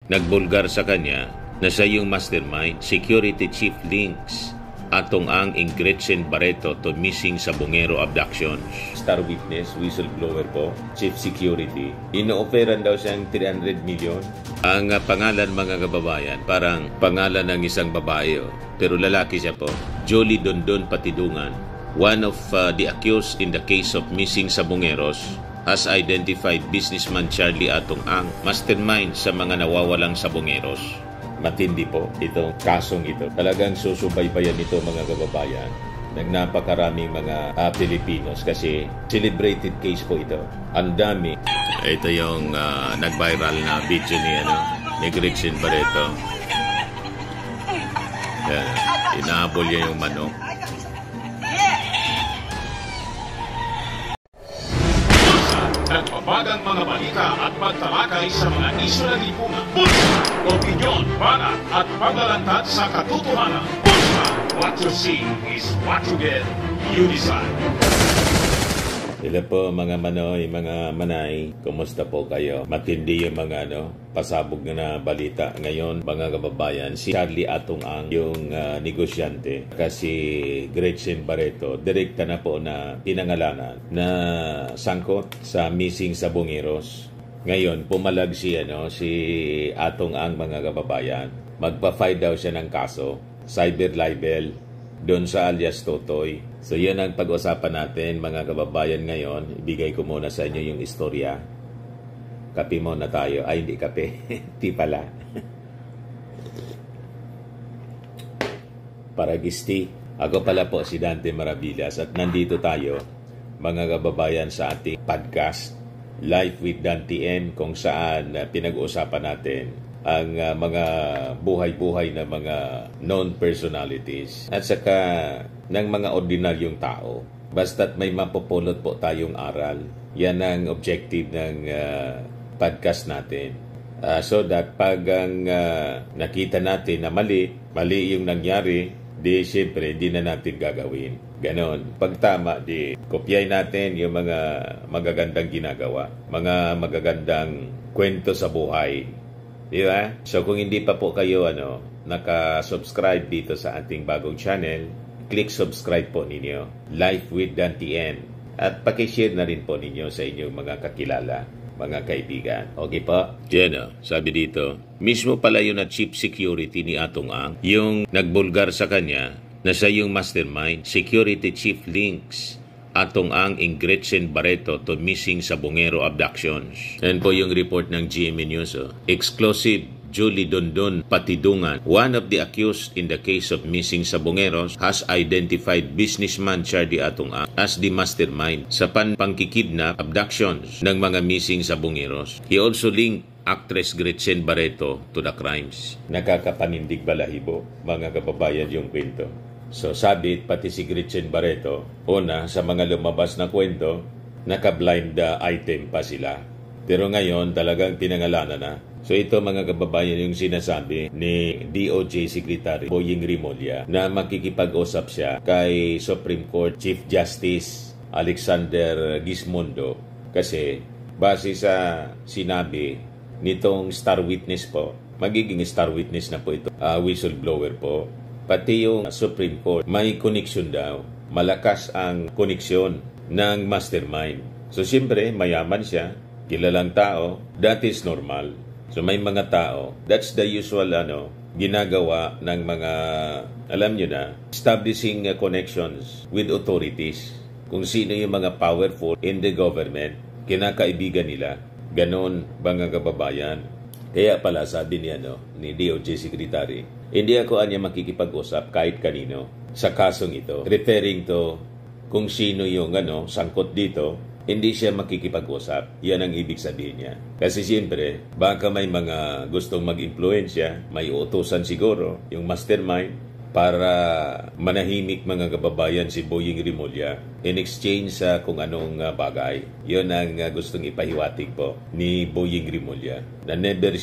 nagbulgar sa kanya na siya yung mastermind, security chief links atong ang Gretchen Barreto to missing sa Bungero abductions. Star witness, whistleblower po, chief security. Ino-offeran daw siyang 300 million. Ang pangalan mga kababayan, parang pangalan ng isang babae, pero lalaki siya po. Jolie Dondon Patidungan, one of the accused in the case of missing sa Bungeros, has identified businessman Charlie Atong Ang, mastermind sa mga nawawalang sa Bungeros. Matindi po itong kasong ito. Talagang susubaybayan ito mga kababayan ng napakaraming mga Pilipinos kasi celebrated case po ito. Ang dami. Ito yung nag-viral na video ni Gretchen Barreto. Inahabol niya yung manok. Nagpapagang mga balita at pagtalakay sa mga isyu na lipunan. Bulsa! Opinyon, banat at paglalantad sa katotohanan. Bulsa! What you see is what you get. You decide. Sila po mga manoy, mga manay, kumusta po kayo? Matindi yung mga pasabog na balita ngayon, mga kababayan. Si Charlie Atong Ang, yung negosyante, kasi Gretchen Barreto, direkta na po na pinangalanan na sangkot sa missing sa Bungeros. Ngayon, pumalag si Atong Ang, mga kababayan. Magpa-file daw siya ng kaso, cyber libel, doon sa alias Totoy. So yan ang pag-usapan natin mga kababayan ngayon. Ibigay ko muna sa inyo yung istorya. Kape muna tayo. Ay, hindi kape. Di pala. Paragisti. Ako pala po si Dante Maravillas at nandito tayo mga kababayan sa ating podcast Life with Dante N, kung saan pinag-uusapan natin ang mga buhay-buhay na mga known personalities at saka ng mga ordinaryong tao. Basta't may mapupulot po tayong aral. Yan ang objective ng podcast natin. So that pag ang nakita natin na mali yung nangyari, di siyempre di na natin gagawin. Ganon. Pag tama, di kopyay natin yung mga magagandang ginagawa, mga magagandang kwento sa buhay. Di ba? So kung hindi pa po kayo naka-subscribe dito sa ating bagong channel, click subscribe po ninyo. Life with Dante N. At pakishare na rin po ninyo sa inyong mga kakilala, mga kaibigan. Okay po? Diyan sabi dito, mismo pala yun na chief security ni Atong Ang, yung nagbulgar sa kanya na siya yung mastermind, security chief links Atong Ang Gretchen Barreto to missing sa Bungero abductions. Yan po yung report ng GMA News. Exclusive, Jolie Dondon Patidungan, one of the accused in the case of missing sa Bungeros, has identified businessman Charlie Atong Ang as the mastermind sa pangkikidnap abductions ng mga missing sa Bungeros. He also linked actress Gretchen Barreto to the crimes. Nakakapanindig balahibo, mga kababayan, yung kwento. So sabit, pati si Gretchen Barreto, una sa mga lumabas na kwento, naka-blind item pa sila. Pero ngayon talagang pinangalanan na. So ito mga kababayan yung sinasabi ni DOJ Secretary Boying Rimulya na makikipag-usap siya kay Supreme Court Chief Justice Alexander Gismondo kasi base sa sinabi nitong star witness po, magiging star witness na po ito, whistleblower po. Pati yung Supreme Court, may connection daw. Malakas ang koneksyon ng mastermind. So, siyempre, mayaman siya, kilalang tao, that is normal. So, may mga tao, that's the usual ginagawa ng mga, alam nyo na, establishing connections with authorities. Kung sino yung mga powerful in the government, kinakaibigan nila. Ganon, mga kababayan. Kaya pala sabi ni DOJ Secretary, hindi ako makikipag-usap kahit kanino sa kasong ito. Referring to kung sino yung sangkot dito, hindi siya makikipag-usap. Yan ang ibig sabihin niya. Kasi siyempre, baka may mga gustong mag-impluensya, may utusan siguro, yung mastermind, para manahimik mga kababayan si Boying Rimulya in exchange sa kung anong bagay. Yun ang gustong ipahiwatig po ni Boying Rimulya na never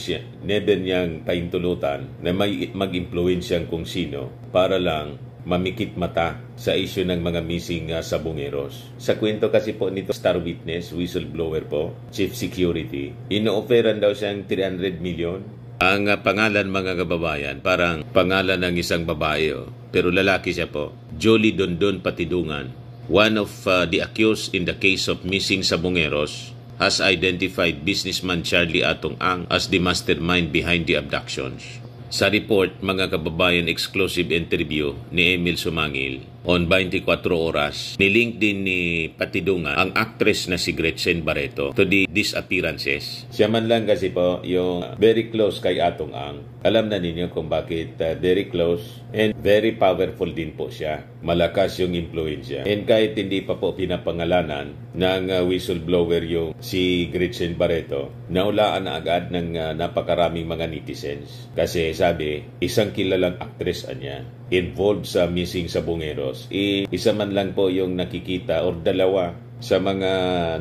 niyang paintulutan na may mag-impluensyang kung sino para lang mamikit mata sa issue ng mga missing sa Bungeros. Sa kwento kasi po nito, star witness, whistleblower po, chief security, ino-offeran daw siyang 300 million Ang pangalan, mga kababayan, parang pangalan ng isang babae, pero lalaki siya po. Jolie Dondon Patidungan, one of the accused in the case of missing Sabongeros, has identified businessman Charlie Atong Ang as the mastermind behind the abductions. Sa report, mga kababayan, exclusive interview ni Emil Sumangil on 24 oras, nilink din ni Patidungan ang actress na si Gretchen Barreto to the disappearances. Siya man lang kasi po yung very close kay Atong Ang. Alam na ninyo kung bakit very close and very powerful din po siya. Malakas yung influensya. And kahit hindi pa po pinapangalanan ng whistleblower yung si Gretchen Barreto, naulaan na agad ng napakaraming mga netizens. Kasi sabi, isang kilalang actress niya involved sa missing Sabongeros. Isa man lang po yung nakikita or dalawa sa mga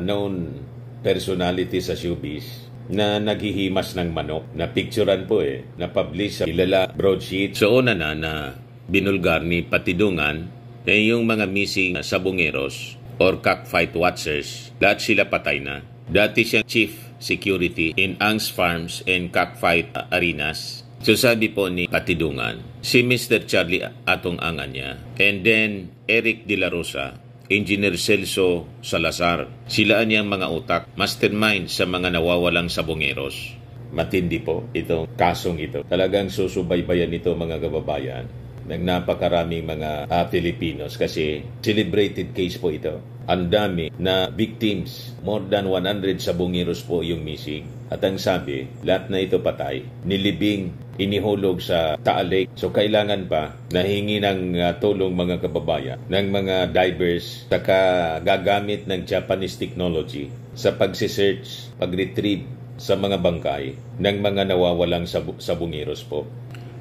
known personalities sa showbiz na naghihimas ng manok. Na picturean po na publish sa kilala broadsheet. So una na binulgar ni Patidungan yung mga missing Sabongeros or cockfight watchers. Lahat sila patay na. Dati siyang chief security in Ang's Farms and cockfight arenas. So sabi po ni Patidungan, si Mr. Charlie Atong Ang niya, and then Eric De La Rosa, Engineer Celso Salazar, sila niyang mga utak, mastermind sa mga nawawalang Sabongeros. Matindi po itong kasong ito. Talagang susubaybayan ito, mga kababayan, ng napakaraming mga Filipinos kasi celebrated case po ito. Ang dami na victims, more than 100 Sabongeros po yung missing. At ang sabi, lahat na ito patay, nilibing, inihulog sa Taal Lake. So kailangan pa nahingi ng tulong, mga kababayan, ng mga divers, saka gagamit ng Japanese technology sa pagsisearch, pag-retrieve sa mga bangkay ng mga nawawalang Sabongeros po.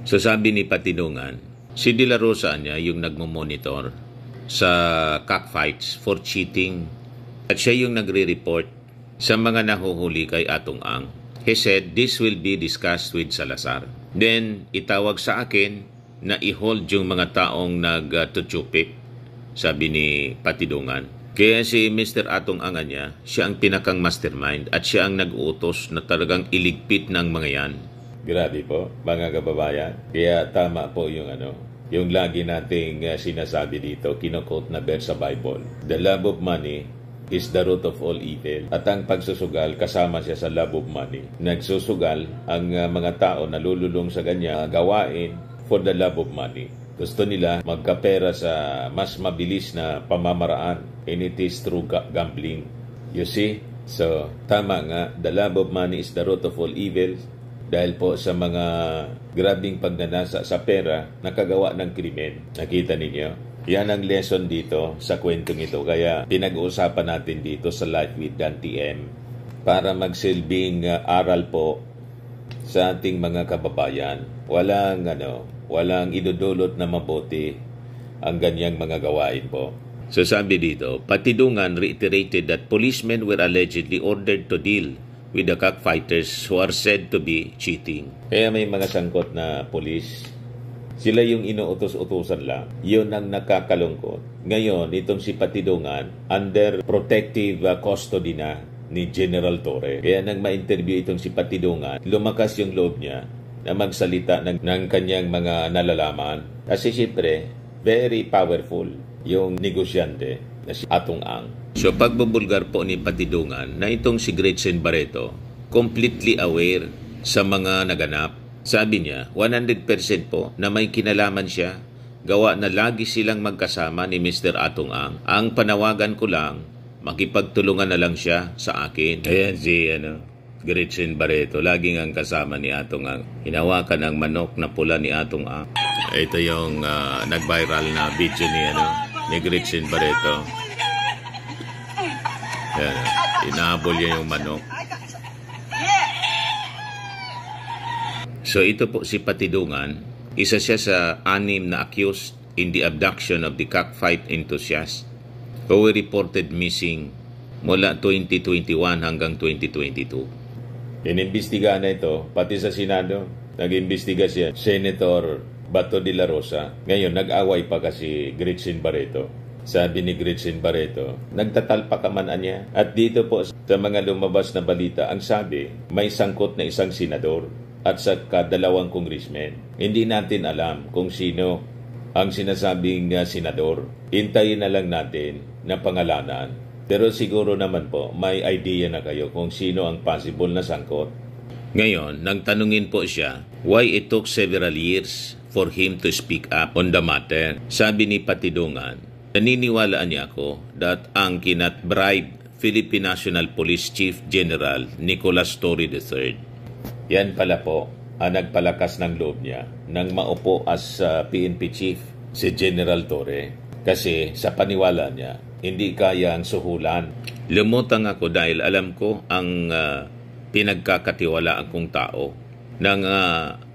So sabi ni Patidungan, si De La Rosa niya yung nagmo-monitor sa cockfights for cheating at siya yung nagre-report sa mga nahuhuli kay Atong Ang. He said, this will be discussed with Salazar. Then, itawag sa akin na i-hold yung mga taong nag-tutsupik, sabi ni Patidungan. Kaya si Mr. Atong Ang niya, siya ang pinakang mastermind at siya ang nag-uutos na talagang iligpit ng mga yan. Grabe po, mga kababayan. Kaya tama po yung lagi nating sinasabi dito, kinokot na verse sa Bible. The love of money is the root of all evil. At ang pagsusugal, kasama siya sa love of money. Nagsusugal ang mga tao na lululong sa kanya gawain for the love of money. Gusto nila magkapera sa mas mabilis na pamamaraan, and it is through gambling. You see? So, tama nga, the love of money is the root of all evil. Dahil po sa mga grabing pagnanasa sa pera, nakagawa ng krimen. Nakita ninyo? Yan ang lesson dito sa kwentong ito. Kaya pinag-uusapan natin dito sa Life with Dan TM para magsilbing aral po sa ating mga kababayan. Walang idudulot na mabuti ang ganyang mga gawain po. So sabi dito, Patidungan reiterated that policemen were allegedly ordered to deal with the cockfighters who are said to be cheating. Kaya may mga sangkot na polis. Sila yung inuutos-utusan lang. Yun ang nakakalungkot. Ngayon, itong si Patidungan, under protective custody na ni General Torre. Kaya nang ma-interview itong si Patidungan, lumakas yung loob niya na magsalita ng kanyang mga nalalaman. Kasi siyempre, very powerful yung negosyante na si Atong Ang. So pagbubulgar po ni Patidungan na itong si Gretchen Barreto, completely aware sa mga naganap. Sabi niya, 100% po na may kinalaman siya, gawa na lagi silang magkasama ni Mr. Atong Ang. Ang panawagan ko lang, makipagtulungan na lang siya sa akin. Ayan si Gretchen Barreto, laging ang kasama ni Atong Ang. Hinawakan ang manok na pula ni Atong Ang. Ito yung nag-viral na video ni Gretchen Barreto. Ayan, inahabol niya yung manok. So ito po si Patidungan, isa siya sa 6 na accused in the abduction of the cockfight enthusiast who were reported missing mula 2021 hanggang 2022. Inimbestigahan na ito, pati sa Senado, nag-imbestiga siya, Senator Bato de la Rosa. Ngayon, nag-away pa kasi Gretchen Barreto. Sabi ni Gretchen Barreto, nagtatalpakaman niya. At dito po sa mga lumabas na balita, ang sabi, may sangkot na isang senador. at sa kadalawang congressman. Hindi natin alam kung sino ang sinasabing senador. Hintayin na lang natin na pangalanan. Pero siguro naman po, may idea na kayo kung sino ang possible na sangkot. Ngayon, nang tanungin po siya, why it took several years for him to speak up on the matter. Sabi ni Patidongan, naniniwalaan niya ako that ang kinat-bribe Philippine National Police Chief General Nicolas Torre III. Yan pala po ang nagpalakas ng loob niya nang maupo as PNP Chief si General Torre. Kasi sa paniwala niya, hindi kaya ang suhulan. Lumutang ako dahil alam ko ang pinagkakatiwalaan kong tao ng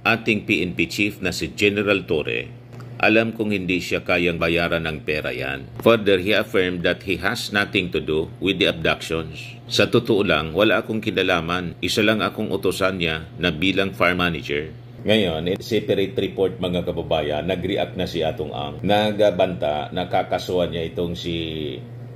ating PNP Chief na si General Torre. Alam kong hindi siya kayang bayaran ng pera yan. Further, he affirmed that he has nothing to do with the abductions. Sa totoo lang, wala akong kinalaman. Isa lang akong utusan niya na bilang farm manager. Ngayon, separate report mga kababayan, nag-react na si Atong Ang. Nagbanta, nakakasuhan niya itong si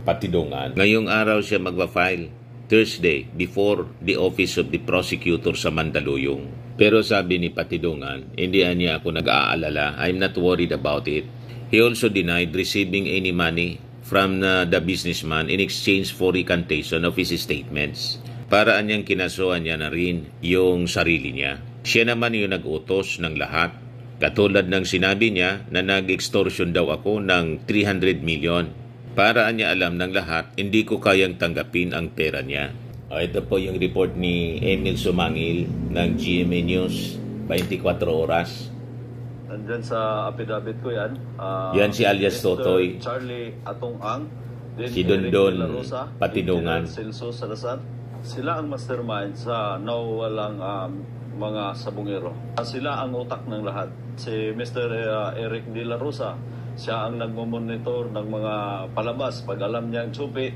Patidongan. Ngayong araw siya magpa-file, Thursday, before the office of the prosecutor sa Mandaluyong. Pero sabi ni Patidongan, hindi niya ako nag-aalala. I'm not worried about it. He also denied receiving any money from the businessman in exchange for recantation of his statements. Paraan niyang kinasuhan niya na rin yung sarili niya. Siya naman yung nag-utos ng lahat. Katulad ng sinabi niya na nag-extortion daw ako ng 300 million. Paraan niya alam ng lahat, hindi ko kayang tanggapin ang pera niya. Ito po yung report ni Emil Sumangil ng GMA News, 24 oras. Nandyan sa affidavit ko yan. Yan si alias Mr. Totoy. Charlie Atong Ang. Si Dondon Patidongan. Celso Salazar. Sila ang mastermind sa nawawalang mga sabungero. Sila ang utak ng lahat. Si Mr. Eric De La Rosa, siya ang nagmomonitor ng mga palabas. Pag alam niya ang tsupi,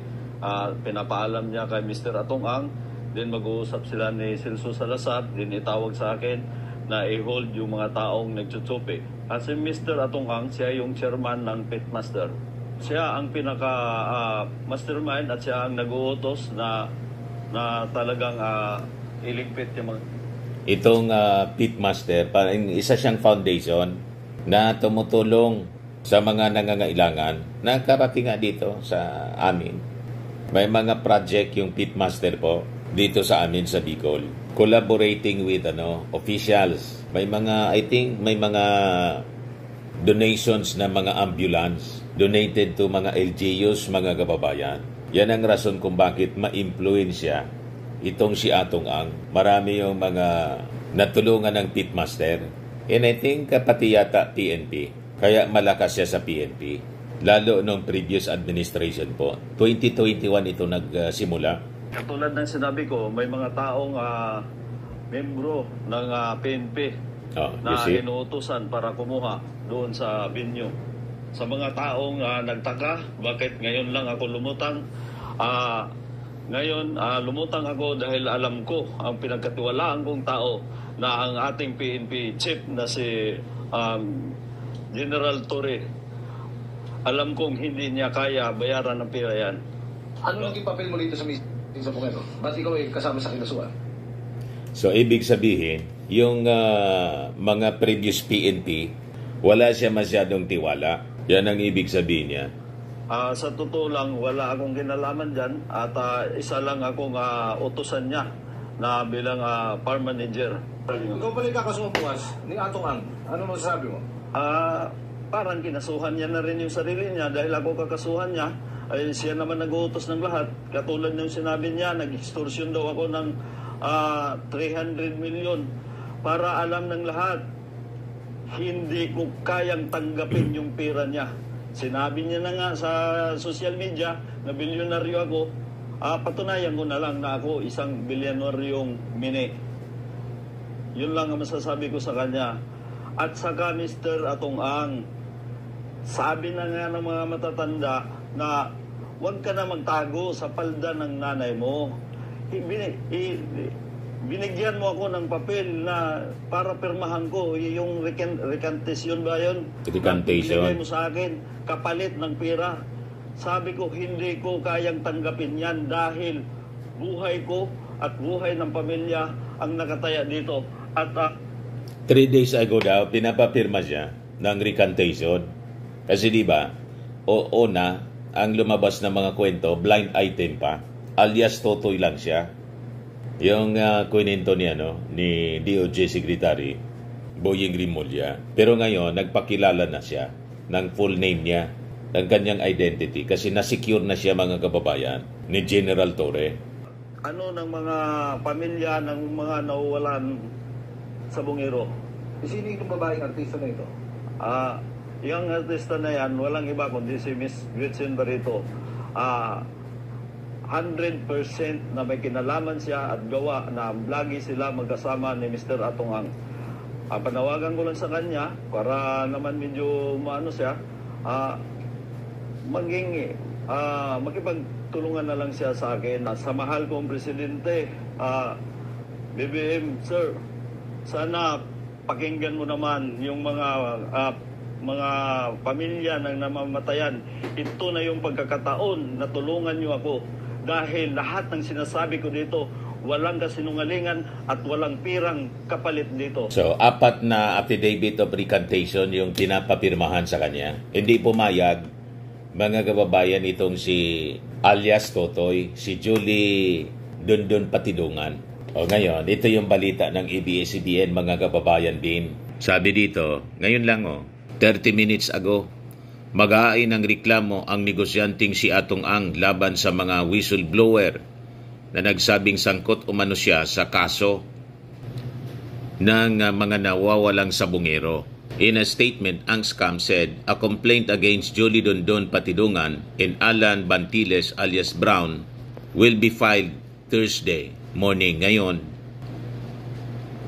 pinapaalam niya kay Mr. Atong Ang. Then mag-uusap sila ni Celso Salazar. Then itawag sa akin na i-hold yung mga taong nagtutsupi. At si Mr. Atong Ang, siya yung chairman ng Pitmaster. Siya ang pinaka-mastermind at siya ang nag-uutos na talagang iligpit yung mga... Itong Pitmaster, parang isa siyang foundation na tumutulong sa mga nangangailangan. Nakarating nga dito sa amin. May mga project yung Pitmaster po dito sa amin sa Bicol. Collaborating with officials. May mga, I think, may mga donations na mga ambulance donated to mga LGUs, mga kababayan. Yan ang rason kung bakit ma-influensya itong si Atong Ang. Marami yung mga natulungan ng Pitmaster. And I think pati yata PNP. Kaya malakas siya sa PNP. Lalo nung previous administration po. 2021 ito nagsimula. Katulad ng sinabi ko, may mga taong membro ng PNP na inuutosan para kumuha doon sa venue. Sa mga taong nagtaka, bakit ngayon lang ako lumutang? Ngayon, lumutang ako dahil alam ko ang pinagkatiwalaan kong tao na ang ating PNP chief na si General Torre. Alam kong hindi niya kaya bayaran ng pera yan. Ano naging papel mo dito sa meeting sa Bungero? Ba't ikaw ay kasama sa kinasuhan? So, ibig sabihin, yung mga previous PNP, wala siya masyadong tiwala. Yan ang ibig sabihin niya. Sa totoo lang, wala akong kinalaman dyan at isa lang akong utusan niya na bilang farm manager. Ikaw pala kakasuhan bukas ni Atong Ang. Ano masasabi mo? Parang kinasuhan niya na rin yung sarili niya dahil ako kakasuhan niya. Ay, siya naman nag-uutos ng lahat. Katulad ng sinabi niya, nag-extortion daw ako ng 300 million para alam ng lahat. Hindi ko kayang tanggapin yung pera niya. Sinabi niya na nga sa social media na bilyonaryo ako. Patunayan ko na lang na ako isang bilyonaryong mini. Yun lang ang masasabi ko sa kanya. At saka Mr. Atong Ang, sabi na nga ng mga matatanda na huwag ka na magtago sa palda ng nanay mo. Binigyan mo ako ng papel na para pirmahan ko yung recantation ba yun? Recantation. Binigay mo sa akin kapalit ng pera. Sabi ko hindi ko kayang tanggapin yan dahil buhay ko at buhay ng pamilya ang nakataya dito. At 3 days ago daw, pinapapirma siya ng recantation. Kasi di ba, una, ang lumabas na mga kwento, blind item pa. Alias Totoy lang siya. Yung kwento ni DOJ Secretary, Boying Rimulya. Pero ngayon, nagpakilala na siya ng full name niya, ng kanyang identity. Kasi nasecure na siya, mga kababayan, ni General Torre. ano ng mga pamilya ng mga nawawalan sa Bungiro. Sino yung babaeng artista na ito? Yung artista na yan, walang iba kundi si Miss Gretchen Barreto. 100% na may kinalaman siya at gawa na lagi sila magkasama ni Mr. Atongang. Panawagan ko lang sa kanya para naman medyo maano siya, makipagtulungan na lang siya sa akin. Sa mahal kong presidente, BBM, sir, sana pakinggan mo naman yung mga pamilya ng namamatayan. Ito na yung pagkakataon na tulungan niyo ako dahil lahat ng sinasabi ko dito walang kasinungalingan at walang pirang kapalit dito. So, 4 na affidavit of recantation yung pinapapirmahan sa kanya. Hindi pumayag, mga kababayan, itong si alias Totoy, si Julie Dundon Patidungan. Ngayon, ito yung balita ng ABS-CBN, mga kababayan din. Sabi dito, ngayon lang 30 minutes ago, mag-aain ng reklamo ang negosyanteng si Atong Ang laban sa mga whistleblower na nagsabing sangkot umano siya sa kaso ng mga nawawalang sabungero. In a statement, Ang Scam said, a complaint against Julie Dondon Patidungan and Alan Bantiles alias Brown will be filed Thursday morning ngayon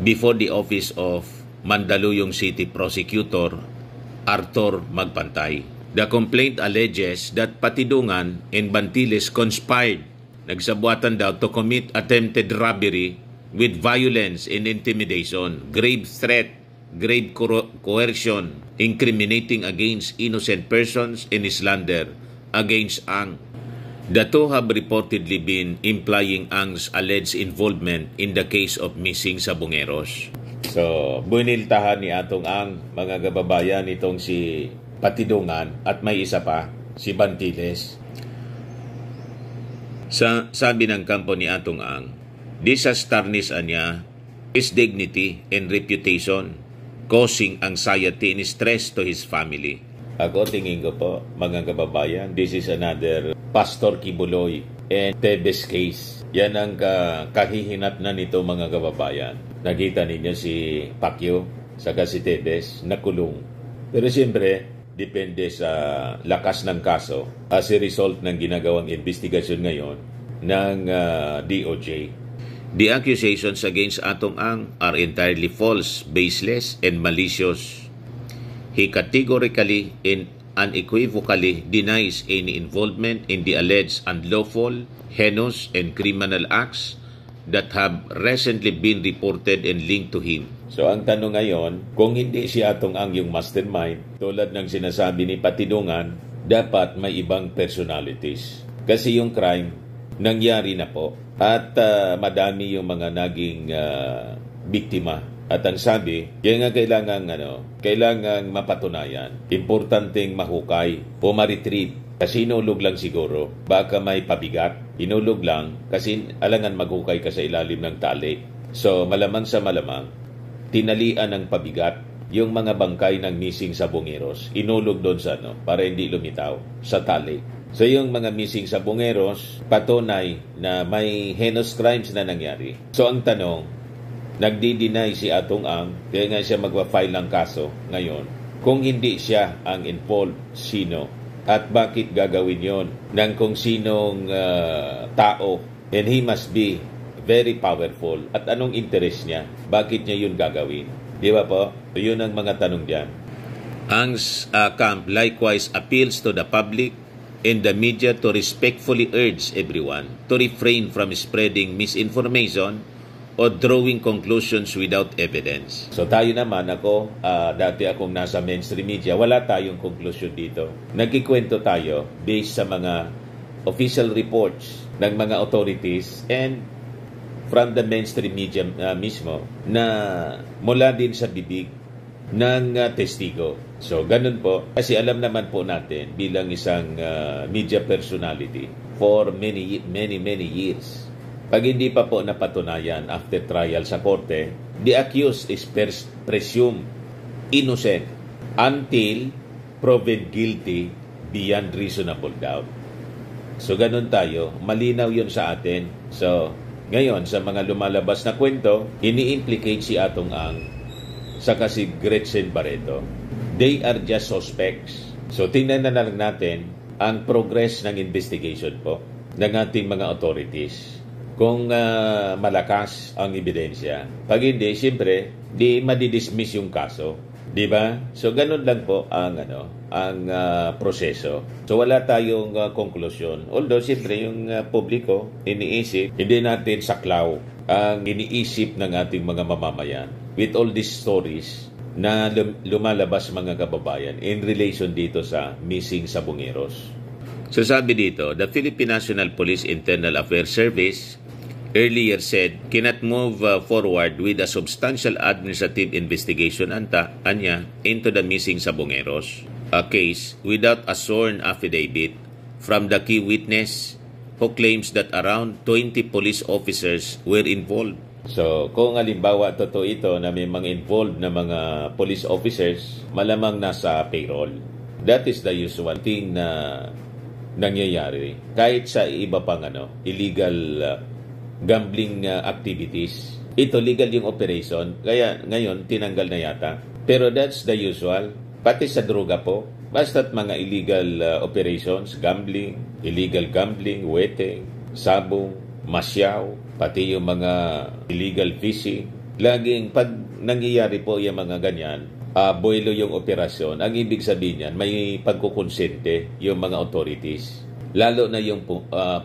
before the office of Mandaluyong City Prosecutor Arthur Magpantay. The complaint alleges that Patidungan and Bantiles conspired, nagsabuatan daw, to commit attempted robbery with violence and intimidation, grave threat, grave coercion, incriminating against innocent persons, and slander against Ang. The two have reportedly been implying Ang's alleged involvement in the case of missing sabungeros. So, buniltahan ni Atong Ang, mga kababayan, itong si Patidungan at may isa pa, si Bantiles. Sabi ng kampo ni Atong Ang, this has tarnished niya his dignity and reputation, causing anxiety and stress to his family. Ako, tingin ko po, mga kababayan, this is another Pastor Kibuloy and Tebes case. Yan ang kahihinat na nito, mga kababayan. Nakita ninyo si Pacquiao saka si Tebes nakulong. Pero siyempre, depende sa lakas ng kaso as a result ng ginagawang investigasyon ngayon ng DOJ. The accusations against Atong Ang are entirely false, baseless, and malicious. He categorically and unequivocally denies any involvement in the alleged unlawful, heinous, and criminal acts that have recently been reported and linked to him. So ang tanong ngayon, kung hindi si Atong Ang yung mastermind, tulad ng sinasabi ni Patidungan, dapat may ibang personalities. Kasi yung crime, nangyari na po. At madami yung mga naging biktima. At ang sabi, kaya nga kailangan mapatunayan. Importanteng mahukay o ma-retrieve. Kasi inulog lang siguro. Baka may pabigat. Inulog lang kasi alangan maghukay ka sa ilalim ng tali. So malamang sa malamang, tinalian ng pabigat yung mga bangkay ng missing sabungeros. Inulog doon sa para hindi lumitaw sa tali. So yung mga missing sabungeros, patunay na may heinous crimes na nangyari. So ang tanong, nagdi-deny si Atong Ang, kaya nga siya magpa-file ng kaso ngayon. Kung hindi siya ang involved, sino? At bakit gagawin yon ng kung sinong tao? And he must be very powerful. At anong interest niya? Bakit niya yun gagawin? Di ba po? Yun ang mga tanong diyan. Ang's camp likewise appeals to the public and the media to respectfully urge everyone to refrain from spreading misinformation o drawing conclusions without evidence. So tayo naman, dati akong nasa mainstream media, wala tayong conclusion dito. Nagkikwento tayo based sa mga official reports ng mga authorities and from the mainstream media mismo na mula din sa bibig ng testigo. So, ganun po. Kasi alam naman po natin bilang isang media personality for many years. Pag hindi pa po napatunayan after trial sa korte, the accused is presumed innocent until proven guilty beyond reasonable doubt. So, ganun tayo. Malinaw yun sa atin. So, ngayon, sa mga lumalabas na kwento, ini-implicate si Atong Ang saka si Gretchen Barreto. They are just suspects. So, tingnan na lang natin ang progress ng investigation po ng ating mga authorities. Kung malakas ang ebidensya. Pag hindi, siyempre, di madidismiss yung kaso. Di ba? So, ganun lang po ang proseso. So, wala tayong konklusyon. Although, siyempre, yung publiko, iniisip, hindi natin saklaw ang iniisip ng ating mga mamamayan with all these stories na lumalabas mga kababayan in relation dito sa missing Sabongeros. So, sabi dito, the Philippine National Police Internal Affairs Service earlier said cannot move forward with a substantial administrative investigation anya into the missing Sabongeros case without a sworn affidavit from the key witness who claims that around 20 police officers were involved. So, kung halimbawa totoo ito na may mga involved na mga police officers, malamang nasa payroll. That is the usual thing na nangyayari. Kahit sa iba pang illegal gambling activities. Ito, legal yung operation. Kaya ngayon, tinanggal na yata. Pero that's the usual. Pati sa droga po. Basta't mga illegal operations, gambling, illegal gambling, weteng, sabong, masyaw, pati yung mga illegal fishing. Laging pag nangyayari po yung mga ganyan, boilo yung operasyon. Ang ibig sabihin yan, may pagkukonsente yung mga authorities. Lalo na yung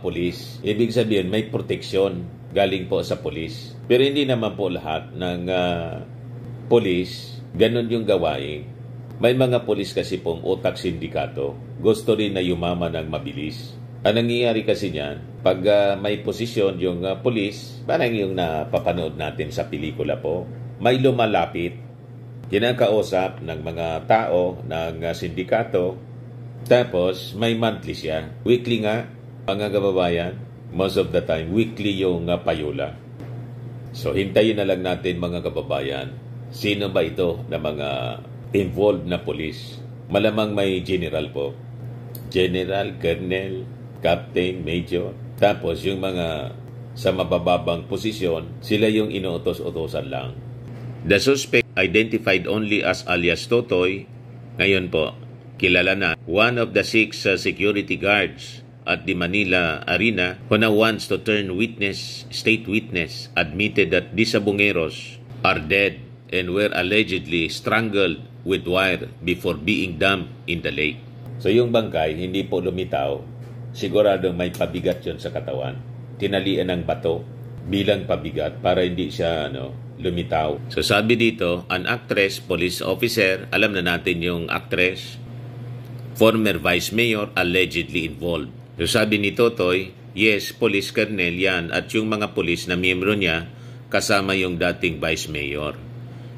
police. Ibig sabihin, may proteksyon galing po sa police. Pero hindi naman po lahat ng police, ganun yung gawain. May mga police kasi pong utak sindikato. Gusto rin na yumaman ng mabilis. Ang nangyayari kasi niyan, pag may posisyon yung police, parang yung napapanood natin sa pelikula po, may lumalapit, kinakausap ng mga tao, ng sindikato, tapos, may monthly siya. Weekly nga, mga kababayan, most of the time, weekly yung payola. So, hintayin na lang natin mga kababayan, sino ba ito na mga involved na police? Malamang may general po. General, colonel, captain, major. Tapos, yung mga sa mabababang posisyon, sila yung inuutos-utosan lang. The suspect identified only as alias Totoy, ngayon po, kilala na one of the 6 security guards at the Manila Arena who now wants to turn state witness, admitted that these Sabongeros are dead and were allegedly strangled with wire before being dumped in the lake. So yung bangkay, hindi po lumitaw. Siguradong may pabigat yun sa katawan. Tinalian ng bato bilang pabigat para hindi siya lumitaw. So sabi dito, an actress, police officer, alam na natin yung actress, former vice mayor allegedly involved. So sabi ni Totoy, yes, police colonel yan at yung mga police na miyembro niya kasama yung dating vice mayor.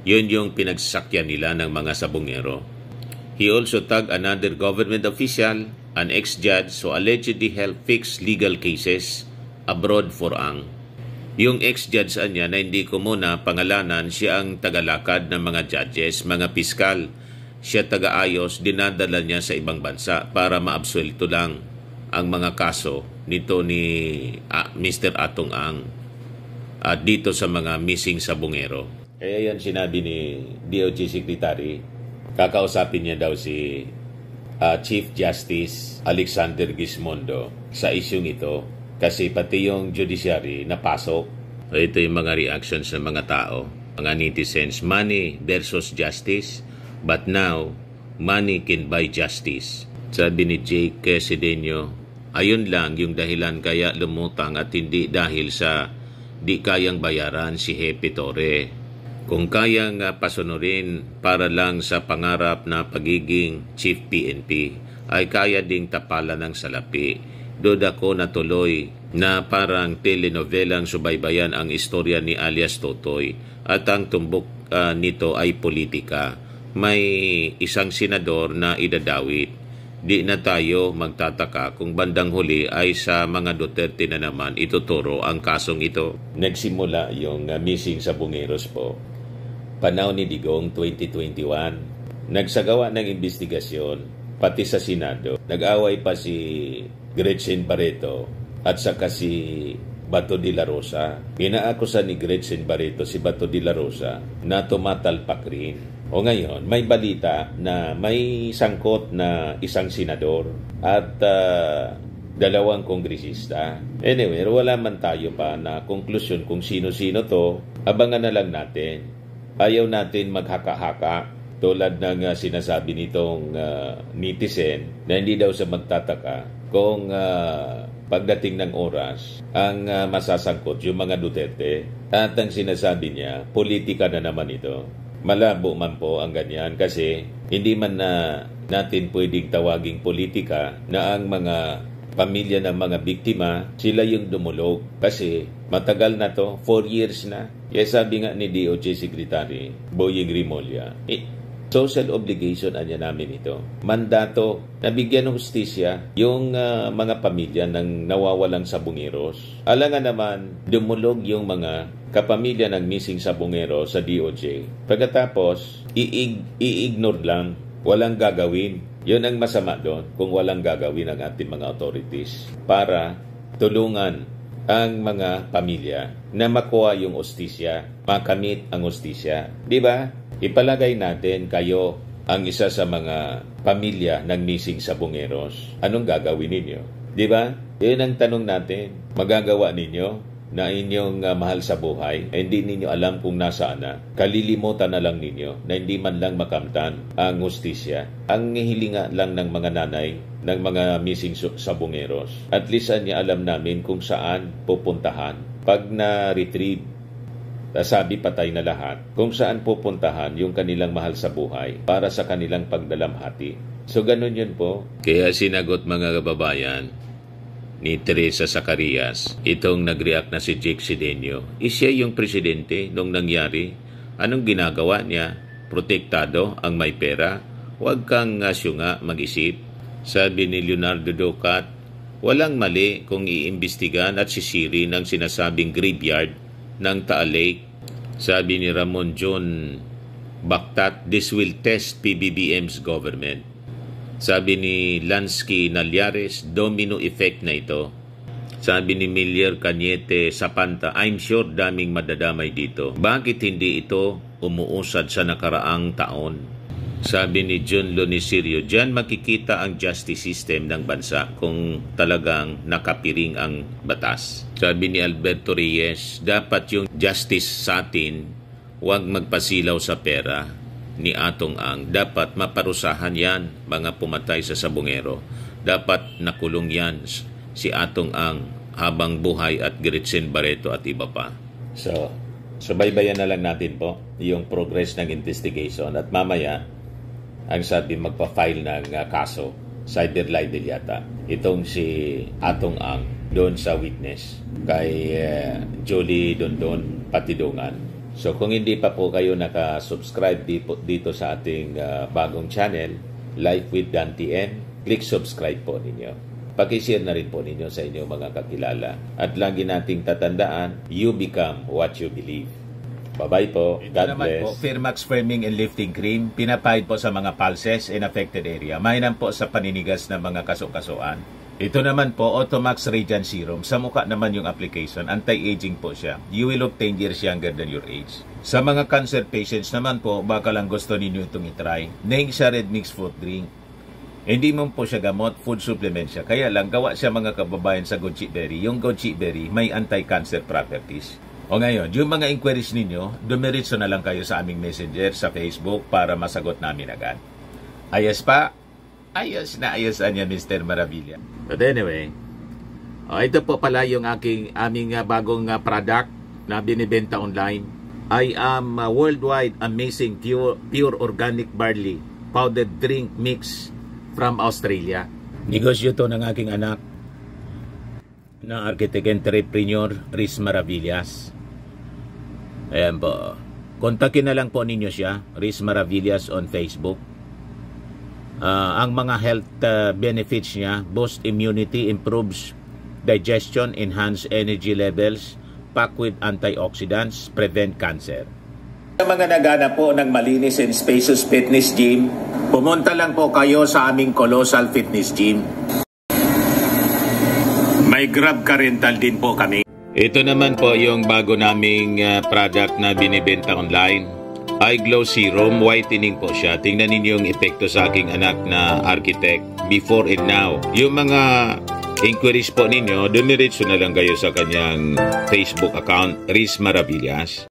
Yun yung pinagsasakyan nila ng mga Sabongero. He also tagged another government official, an ex-judge who allegedly helped fix legal cases abroad for Ang. Yung ex-judge niya na hindi ko muna pangalanan, siya ang tagalakad ng mga judges, mga piskal. Siya taga-ayos, dinadala niya sa ibang bansa para maabsuelto lang ang mga kaso nito ni Mr. Atong Ang dito sa mga missing Sabongero. Kaya yan sinabi ni DOJ Secretary, kakausapin niya daw si Chief Justice Alexander Gismondo sa isyung ito kasi pati yung judiciary napasok. So ito yung mga reactions ng mga tao, mga netizens, money versus justice. But now, money can buy justice. Sabi ni Jake Cedeño, ayun lang yung dahilan kaya lumutang at hindi dahil sa di kayang bayaran si Hepe Torre. Kung kayang pasunurin para lang sa pangarap na pagiging Chief PNP, ay kaya ding tapalan ng salapi. doon ako natuloy na parang telenovelang subaybayan ang istorya ni alias Totoy at ang tumbok nito ay politika. May isang senador na idadawit. Di na tayo magtataka kung bandang huli ay sa mga Duterte na naman ituturo ang kasong ito. Nagsimula yung missing sa Bungeros po. Panahon ni Digong 2021. Nagsagawa ng investigasyon pati sa Senado. Nag-away pa si Gretchen Barreto at saka si Bato de la Rosa. Inaakusan ni Gretchen Barreto si Bato de la Rosa na tumatalpak rin. O ngayon, may balita na may sangkot na isang senador at dalawang kongresista. Anyway, wala man tayo pa na konklusyon kung sino-sino to. Abangan na lang natin. Ayaw natin maghaka-haka tulad ng sinasabi nitong netizen na hindi daw sa magtataka kung pagdating ng oras ang masasangkot yung mga Duterte at ang sinasabi niya, politika na naman ito. Malabo man po ang ganyan kasi hindi man natin pwedeng tawaging politika na ang mga pamilya ng mga biktima, sila yung dumulog. Kasi matagal na to, 4 years na. Kaya sabi nga ni DOJ Secretary Boying Rimulya, social obligation anya namin ito. Mandato na bigyan ng hustisya yung mga pamilya ng nawawalang sabungeros. Alangan naman, dumulog yung mga kapamilya ng missing sabungeros sa DOJ. Pagkatapos, i-ignore lang, walang gagawin. Yun ang masama doon kung walang gagawin ang ating mga authorities para tulungan ang mga pamilya na makuha yung hustisya, makamit ang hustisya. Di ba? Ipalagay natin kayo ang isa sa mga pamilya ng missing sabungeros. Anong gagawin ninyo? Di ba? Yun ang tanong natin. Magagawa ninyo na inyong mahal sa buhay, hindi ninyo alam kung nasaan na. Kalilimutan na lang ninyo na hindi man lang makamtan ang hustisya. Ang hilinga lang ng mga nanay ng mga missing sabungeros. At least niya alam namin kung saan pupuntahan. Pag na-retrieve, sabi patay na lahat, kung saan pupuntahan yung kanilang mahal sa buhay para sa kanilang pagdalamhati. So ganun yun po. Kaya sinagot mga kababayan ni Teresa Zacarias, itong nag-react na si Jake Sidenio, siya yung presidente nung nangyari. Anong ginagawa niya? Protektado ang may pera? Huwag kang syunga mag-isip. Sabi ni Leonardo Ducat, walang mali kung iimbestigan at sisirin ang sinasabing graveyard ng Taal Lake. Sabi ni Ramon John Bactat, this will test PBBM's government. Sabi ni Lansky Nalyares, domino effect na ito. Sabi ni Miller Cañete Sapanta, I'm sure daming madadamay dito. Bakit hindi ito umuusad sa nakaraang taon? Sabi ni John Lonisirio, diyan makikita ang justice system ng bansa kung talagang nakapiring ang batas. Sabi ni Alberto Reyes, dapat yung justice sa atin, huwag magpasilaw sa pera ni Atong Ang. Dapat maparusahan yan, mga pumatay sa sabungero. Dapat nakulong yan si Atong Ang habang buhay at Gretchen Barreto at iba pa. So, subaybayan na lang natin po yung progress ng investigation at mamaya ang sabi magpa-file ng kaso, cyber libel yata. Itong si Atong Ang doon sa witness kay Jolie Dondon Patidungan. So kung hindi pa po kayo naka-subscribe dito sa ating bagong channel, Life with Dan TN, click subscribe po ninyo. Pakishare na rin po ninyo sa inyong mga kakilala. At lagi nating tatandaan, you become what you believe. Bye-bye po. God bless. Po, Firmax Firming and Lifting Cream, pinapahid po sa mga pulses in affected area. Mainam po sa paninigas ng mga kaso-kasuan. Ito naman po, Automax Radiant Serum. Sa mukha naman yung application, anti-aging po siya. You will look 10 years younger than your age. Sa mga cancer patients naman po, baka lang gusto ninyo itong itry. Neng siya Red Mix Fruit Drink. Hindi mo po siya gamot, food supplement siya. Kaya lang, gawa siya mga kababayan sa goji berry. Yung goji berry, may anti-cancer properties. O ngayon, yung mga inquiries ninyo, dumiritso na lang kayo sa aming messenger sa Facebook para masagot namin agad. Ayos pa? Ayos na ayos niya, Mr. Maravilla. But anyway, ito po pala yung aming bagong product na binibenta online. I am worldwide amazing pure organic barley powdered drink mix from Australia. Negosyo to ng aking anak. na architect entrepreneur Riz Maravillas. Ayan po. Kontakin na lang po ninyo siya, Riz Maravillas on Facebook. Ang mga health benefits niya: boost immunity, improves digestion, enhance energy levels, packed with antioxidants, prevent cancer. Sa mga nagana po ng malinis and spacious fitness gym, pumunta lang po kayo sa aming Colossal Fitness Gym. May Grab ka rental din po kami. Ito naman po yung bago naming product na binibenta online. Eye Glow Serum, whitening po siya. Tingnan ninyo yung epekto sa aking anak na architect before and now. Yung mga inquiries po ninyo, dumiretso na lang kayo sa kanyang Facebook account, Riz Maravillas.